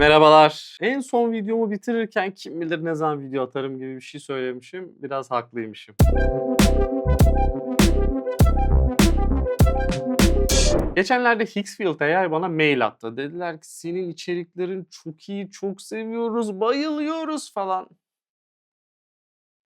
Merhabalar. En son videomu bitirirken kim bilir ne zaman video atarım gibi bir şey söylemişim. Biraz haklıymışım. Geçenlerde Hixfield AI bana mail attı. Dediler ki senin içeriklerin çok iyi, çok seviyoruz, bayılıyoruz falan.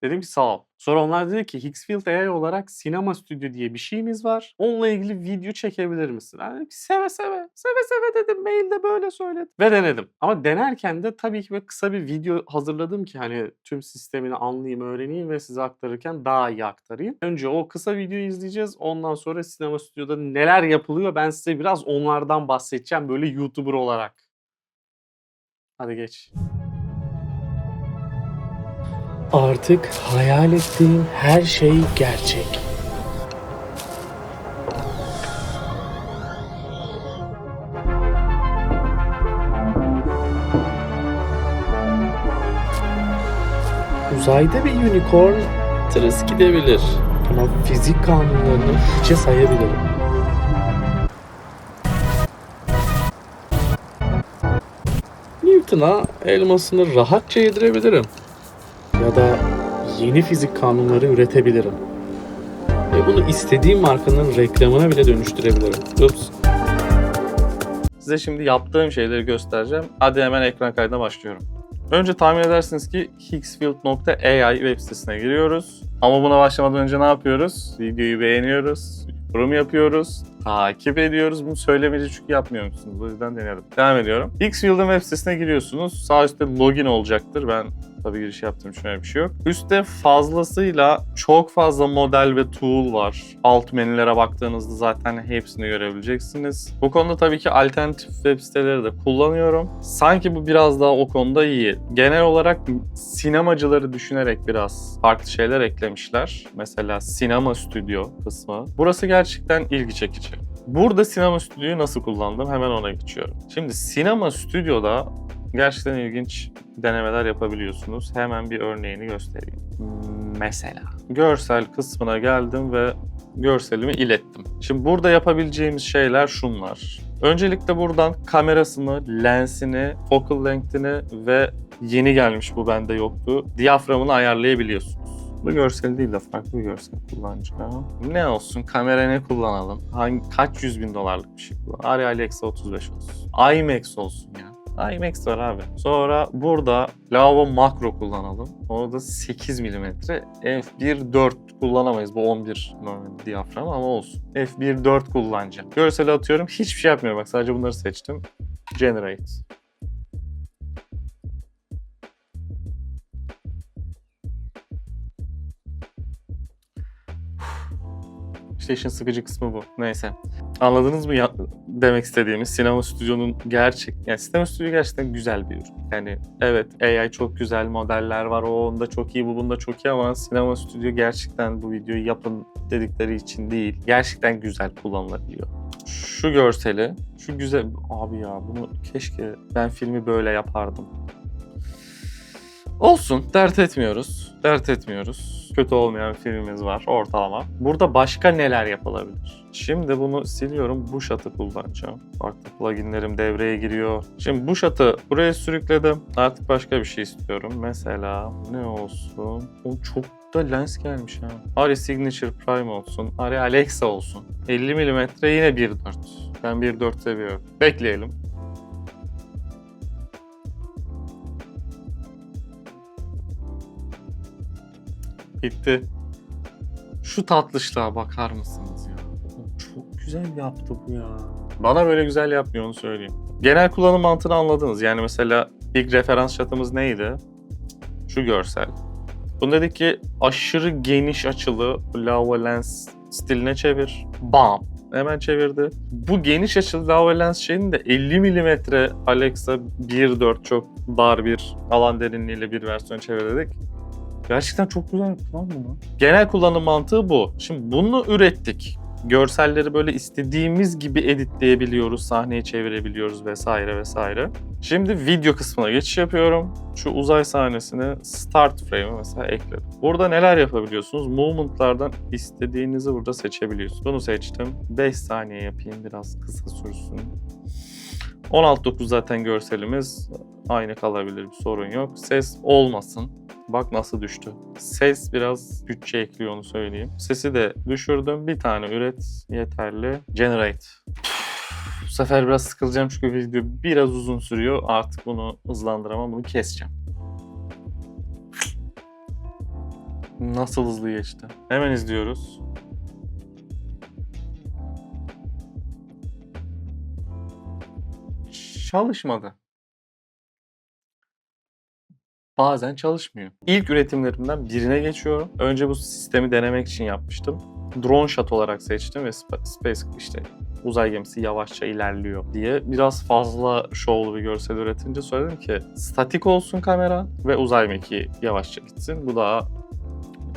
Dedim ki sağ ol. Sonra onlar dedi ki Hixfield AI olarak sinema stüdyo diye bir şeyimiz var. Onunla ilgili video çekebilir misin? Ben dedim ki seve seve. Seve seve dedim. Mailde böyle söyledim. Ve denedim. Ama denerken de tabii ki böyle kısa bir video hazırladım ki hani tüm sistemini anlayayım, öğreneyim ve size aktarırken daha iyi aktarayım. Önce o kısa videoyu izleyeceğiz. Ondan sonra sinema stüdyoda neler yapılıyor ben size biraz onlardan bahsedeceğim böyle YouTuber olarak. Hadi geç. Artık hayal ettiğin her şey gerçek. Uzayda bir unicorn tırıs gidebilir ama fizik kanunlarını hiçe sayabilirim. Newton'a elmasını rahatça yedirebilirim. Ya da yeni fizik kanunları üretebilirim. Ve bunu istediğim markanın reklamına bile dönüştürebilirim. Ups. Size şimdi yaptığım şeyleri göstereceğim. Hadi hemen ekran kaydına başlıyorum. Önce tahmin edersiniz ki hixfield.ai web sitesine giriyoruz. Ama buna başlamadan önce ne yapıyoruz? Videoyu beğeniyoruz, yorum yapıyoruz, takip ediyoruz. Bunu söylemeyince çünkü yapmıyormuşsunuz. O yüzden deneyelim. Devam ediyorum. Hixfield'ın web sitesine giriyorsunuz. Sağ üstte login olacaktır. Ben tabii giriş yaptığım için öyle bir şey yok. Üstte fazlasıyla çok fazla model ve tool var. Alt menülere baktığınızda zaten hepsini görebileceksiniz. Bu konuda tabii ki alternatif web siteleri de kullanıyorum. Sanki bu biraz daha o konuda iyi. Genel olarak sinemacıları düşünerek biraz farklı şeyler eklemişler. Mesela sinema stüdyo kısmı. Burası gerçekten ilgi çekici. Burada sinema stüdyoyu nasıl kullandım? Hemen ona geçiyorum. Şimdi sinema stüdyoda gerçekten ilginç denemeler yapabiliyorsunuz. Hemen bir örneğini göstereyim. Mesela görsel kısmına geldim ve görselimi ilettim. Şimdi burada yapabileceğimiz şeyler şunlar. Öncelikle buradan kamerasını, lensini, focal length'ini ve yeni gelmiş bu bende yoktu. Diyaframını ayarlayabiliyorsunuz. Bu görsel değil de farklı bir görsel kullanacağım. Ne olsun? Kamera ne kullanalım? Kaç yüz bin dolarlık bir şey kullanalım? Arri Alexa 35 olsun. IMAX olsun ya. IMAX var abi. Sonra burada lavabo makro kullanalım. Orada 8 mm. f1.4 kullanamayız. Bu 11 normal diyafram ama olsun. f1.4 kullanacağım. Görseli atıyorum. Hiçbir şey yapmıyorum. Bak sadece bunları seçtim. Generate. İşte işin sıkıcı kısmı bu. Neyse. Anladınız mı demek istediğimiz sinema stüdyonun yani sinema stüdyo gerçekten güzel bir ürün. Yani evet AI çok güzel modeller var. O onda çok iyi, bu bunda çok iyi ama sinema stüdyo gerçekten bu videoyu yapın dedikleri için değil. Gerçekten güzel kullanılabiliyor. Şu görseli, şu güzel... Abi ya bunu keşke ben filmi böyle yapardım. Olsun, dert etmiyoruz. Dert etmiyoruz. Kötü olmayan bir filmimiz var, ortalama. Burada başka neler yapılabilir? Şimdi bunu siliyorum, bu shot'ı kullanacağım. Farklı pluginlerim devreye giriyor. Şimdi bu shot'ı buraya sürükledim. Artık başka bir şey istiyorum. Mesela ne olsun? O çok da lens gelmiş ha. Arri Signature Prime olsun. Arri Alexa olsun. 50 mm yine 1.4. Ben 1.4 seviyorum. Bekleyelim. Bitti. Şu tatlışlığa bakar mısınız ya? Çok güzel yaptı bu ya. Bana böyle güzel yapmıyor onu söyleyeyim. Genel kullanım mantığını anladınız. Yani mesela ilk referans shot'ımız neydi? Şu görsel. Bunu dedik ki aşırı geniş açılı lava lens stiline çevir. Bam! Hemen çevirdi. Bu geniş açılı lava lens şeyinin de 50 mm Alexa 1.4 çok dar bir alan derinliğiyle bir versiyon çevir dedik. Gerçekten çok güzel yaptı lan bunu. Genel kullanım mantığı bu. Şimdi bunu ürettik. Görselleri böyle istediğimiz gibi editleyebiliyoruz, sahneye çevirebiliyoruz vesaire vesaire. Şimdi video kısmına geçiş yapıyorum. Şu uzay sahnesine start frame'i mesela ekledim. Burada neler yapabiliyorsunuz? Movement'lardan istediğinizi burada seçebiliyorsunuz. Bunu seçtim. 5 saniye yapayım, biraz kısa sürsün. 16.9 zaten görselimiz. Aynı kalabilir, bir sorun yok. Ses olmasın. Bak nasıl düştü. Ses biraz bütçe ekliyor, onu söyleyeyim. Sesi de düşürdüm. Bir tane üret yeterli. Generate. Bu sefer biraz sıkılacağım çünkü video biraz uzun sürüyor. Artık bunu hızlandıramam. Bunu keseceğim. Nasıl hızlı geçti. Hemen izliyoruz. Çalışmadı. Bazen çalışmıyor. İlk üretimlerimden birine geçiyorum. Önce bu sistemi denemek için yapmıştım. Drone shot olarak seçtim ve Space işte uzay gemisi yavaşça ilerliyor diye biraz fazla şovlu bir görsel üretince söyledim ki statik olsun kamera ve uzay mekiği yavaşça gitsin. Bu daha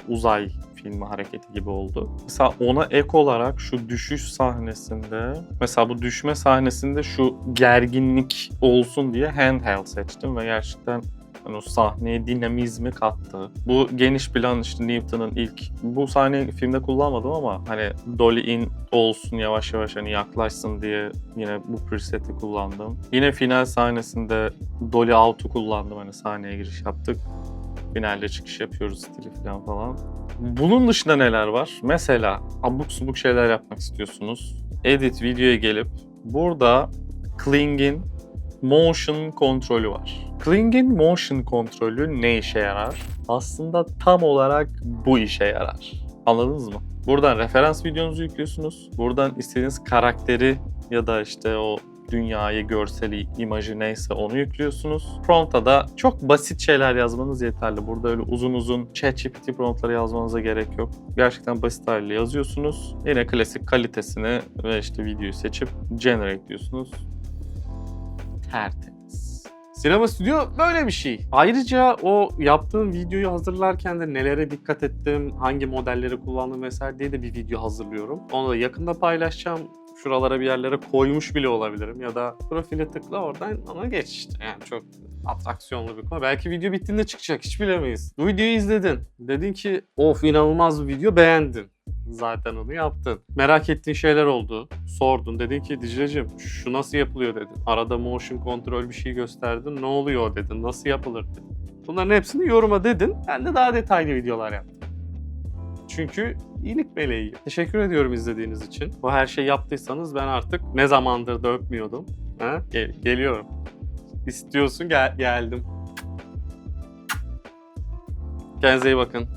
uzay filmi hareketi gibi oldu. Mesela ona ek olarak şu düşüş sahnesinde, mesela bu düşme sahnesinde şu gerginlik olsun diye handheld seçtim ve gerçekten hani o sahneye dinamizmi kattı. Bu geniş plan işte Newton'un ilk, bu sahneyi filmde kullanmadım ama hani dolly in olsun yavaş yavaş hani yaklaşsın diye yine bu preseti kullandım. Yine final sahnesinde dolly out'u kullandım, hani sahneye giriş yaptık. Finalde çıkış yapıyoruz stili falan. Bunun dışında neler var? Mesela abuk subuk şeyler yapmak istiyorsunuz. Edit videoya gelip burada Kling'in motion kontrolü var. Kling'in motion kontrolü ne işe yarar? Aslında tam olarak bu işe yarar. Anladınız mı? Buradan referans videonuzu yüklüyorsunuz. Buradan istediğiniz karakteri ya da işte o dünyayı, görseli, imajı neyse onu yüklüyorsunuz. Prompt'a da çok basit şeyler yazmanız yeterli. Burada öyle uzun uzun ChatGPT promptları yazmanıza gerek yok. Gerçekten basit haliyle yazıyorsunuz. Yine klasik kalitesini ve işte videoyu seçip generate diyorsunuz. Tertemiz. Sinema stüdyo böyle bir şey. Ayrıca o yaptığım videoyu hazırlarken de nelere dikkat ettim, hangi modelleri kullandım vesaire diye de bir video hazırlıyorum. Onu da yakında paylaşacağım. Şuralara bir yerlere koymuş bile olabilirim ya da profile tıkla oradan ona geç işte. Yani çok atraksiyonlu bir konu. Belki video bittiğinde çıkacak, hiç bilemeyiz. Bu videoyu izledin. Dedin ki of inanılmaz bir video, beğendin. Zaten onu yaptın. Merak ettiğin şeyler oldu. Sordun. Dedin ki Dicle'cim şu nasıl yapılıyor dedin. Arada motion kontrol bir şey gösterdin. Ne oluyor dedin. Nasıl yapılır dedin. Bunların hepsini yoruma dedin. Ben de daha detaylı videolar yaptım. Çünkü iyilik meleği. Teşekkür ediyorum izlediğiniz için. Bu her şeyi yaptıysanız ben artık ne zamandır da öpmüyordum. Ha? Geliyorum. İstiyorsun geldim. Kendinize iyi bakın.